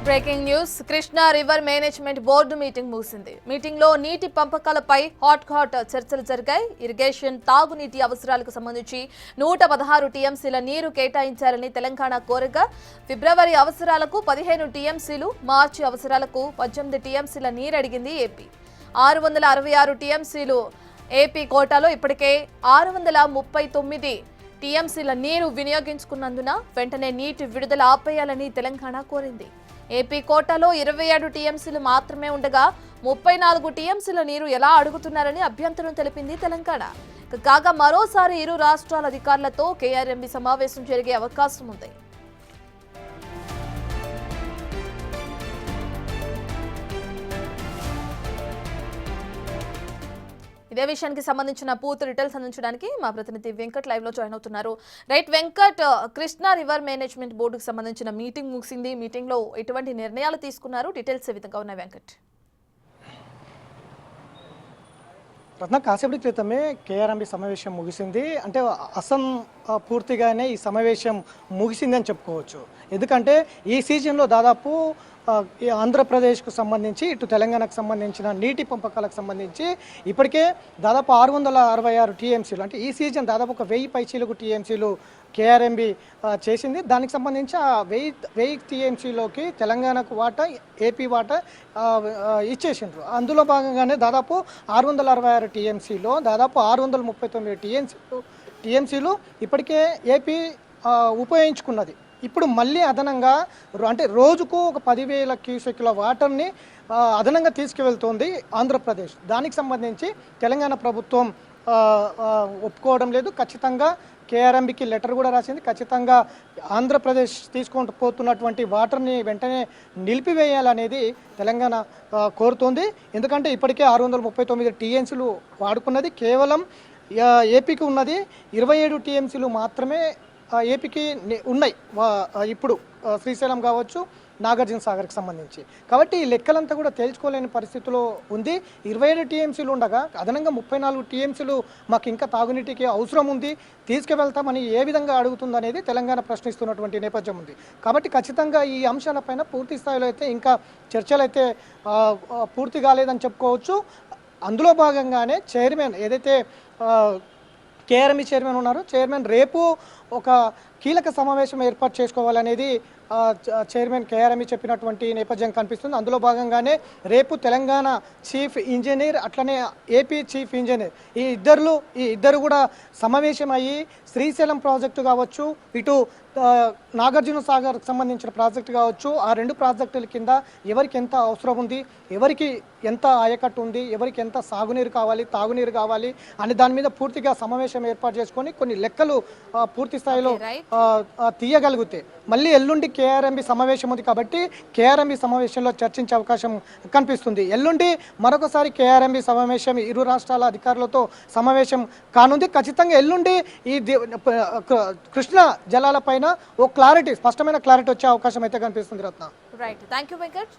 Breaking news Krishna river management board meeting ముగిసింది. Meeting లో నీటి పంపకాలపై హాట్ చర్చలు జరిగాయి. ఇరిగేషన్ తాగునీటి అవసరాలకు సంబంధించి 116 టీఎంసీల నీరు కేటాయించాలని తెలంగాణ కోరగా ఫిబ్రవరి అవసరాలకు 15 టీఎంసీలు, మార్చి అవసరాలకు 18 టీఎంసీల నీరు అడిగింది ఏపీ. 666 టీఎంసీలు ఏపీ కోటాలో ఇప్పటికే 639 టీఎంసీల నీరు వినియోగించుకున్నందున వెంటనే నీటి విడుదల ఆపేయాలని తెలంగాణ కోరింది. ఏపీ కోటాలో 27 టీఎంసీలు మాత్రమే ఉండగా 34 టీఎంసీల నీరు ఎలా అడుగుతున్నారని అభ్యంతరం తెలిపింది తెలంగాణ. కాగా మరోసారి ఇరు రాష్ట్రాల అధికారులతో కేఆర్ఎంబీ సమావేశం జరిగే అవకాశం ఉంది. ఇదే విషయానికి సంబంధించిన పూర్తి డీటెయిల్స్ అందించడానికి మా ప్రతినిధి వెంకట్ లైవ్ లో జాయిన్ అవుతున్నారు. Right Venkat, Krishna river management బోర్డుకు సంబంధించిన మీటింగ్ ముగిసింది. మీటింగ్ లో ఎటువంటి నిర్ణయాలు తీసుకున్నారు? డీటెయిల్స్ ఏ విధంగా ఉన్నాయి వెంకట్? రత్న, కాసేపటి క్రితమే కేఆర్ఎంబీ సమావేశం ముగిసింది. అంటే పూర్తిగానే ఈ సమావేశం ముగిసింది అని చెప్పుకోవచ్చు. ఎందుకంటే ఈ సీజన్లో దాదాపు ఆంధ్రప్రదేశ్కు సంబంధించి ఇటు తెలంగాణకు సంబంధించిన నీటి పంపకాలకు సంబంధించి ఇప్పటికే దాదాపు 666 టీఎంసీలు, అంటే ఈ సీజన్ దాదాపు ఒక 1000 పైచీలకు టీఎంసీలు కేఆర్ఎంబీ చేసింది. దానికి సంబంధించి ఆ 1000 టీఎంసీలోకి తెలంగాణకు వాటా, ఏపీ వాటా ఇచ్చేసిండ్రు. అందులో భాగంగానే దాదాపు 666 టీఎంసీలో దాదాపు 639 టీఎంసీలు ఇప్పటికే ఏపీ ఉపయోగించుకున్నది. ఇప్పుడు మళ్ళీ అదనంగా అంటే రోజుకు ఒక 10,000 క్యూసెక్ల వాటర్ని అదనంగా తీసుకువెళ్తోంది ఆంధ్రప్రదేశ్. దానికి సంబంధించి తెలంగాణ ప్రభుత్వం ఒప్పుకోవడం లేదు. ఖచ్చితంగా కేఆర్ఎంబీకి లెటర్ కూడా రాసింది. ఖచ్చితంగా ఆంధ్రప్రదేశ్ తీసుకుంటూ పోతున్నటువంటి వాటర్ని వెంటనే నిలిపివేయాలనేది తెలంగాణ కోరుతోంది. ఎందుకంటే ఇప్పటికే 639 టీఎంసీలు వాడుకున్నది. కేవలం ఏపీకి ఉన్నది 27 టీఎంసీలు మాత్రమే ఏపీకి ఉన్నాయి ఇప్పుడు, శ్రీశైలం కావచ్చు, నాగార్జున సాగర్కి సంబంధించి. కాబట్టి ఈ లెక్కలంతా కూడా తేల్చుకోలేని పరిస్థితిలో ఉంది. 27 టీఎంసీలు ఉండగా అదనంగా 34 టీఎంసీలు మాకు ఇంకా తాగునీటికి అవసరం ఉంది, తీసుకువెళ్తామని ఏ విధంగా అడుగుతుందనేది తెలంగాణ ప్రశ్నిస్తున్నటువంటి నేపథ్యం ఉంది. కాబట్టి ఖచ్చితంగా ఈ అంశాలపైన పూర్తి స్థాయిలో అయితే ఇంకా చర్చలు అయితే పూర్తి కాలేదని చెప్పుకోవచ్చు. అందులో భాగంగానే చైర్మన్ ఏదైతే కేఆర్ఎంబీ చైర్మన్ ఉన్నారు, చైర్మన్ రేపు ఒక కీలక సమావేశం ఏర్పాటు చేసుకోవాలనేది చైర్మన్ కేఆర్ఎంబీ చెప్పినటువంటి నేపథ్యం కనిపిస్తుంది. అందులో భాగంగానే రేపు తెలంగాణ చీఫ్ ఇంజనీర్ అట్లనే ఏపీ చీఫ్ ఇంజనీర్ ఈ ఇద్దరు కూడా సమావేశం అయ్యి శ్రీశైలం ప్రాజెక్టు కావచ్చు, ఇటు నాగార్జున సాగర్కి సంబంధించిన ప్రాజెక్టు కావచ్చు, ఆ 2 ప్రాజెక్టుల కింద ఎవరికి ఎంత అవసరం ఉంది, ఎవరికి ఎంత ఆయకట్టు ఉంది, ఎవరికి ఎంత సాగునీరు కావాలి, తాగునీరు కావాలి అని దాని మీద పూర్తిగా సమావేశం ఏర్పాటు చేసుకొని కొన్ని లెక్కలు పూర్తి స్థాయిలో తీయగలిగితే మళ్ళీ ఎల్లుండి కేఆర్ఎంబీ సమావేశం ఉంది. కాబట్టి కేఆర్ఎంబీ సమావేశంలో చర్చించే అవకాశం కనిపిస్తుంది. ఎల్లుండి మరొకసారి కేఆర్ఎంబీ సమావేశం ఇరు రాష్ట్రాల అధికారులతో సమావేశం కానుంది. ఖచ్చితంగా ఎల్లుండి ఈ కృష్ణా జలాలపైన ఓ స్పష్టమైన క్లారిటీ వచ్చే అవకాశం అయితే కనిపిస్తుంది. రత్న, రైట్, థ్యాంక్ యూ వెంకట్.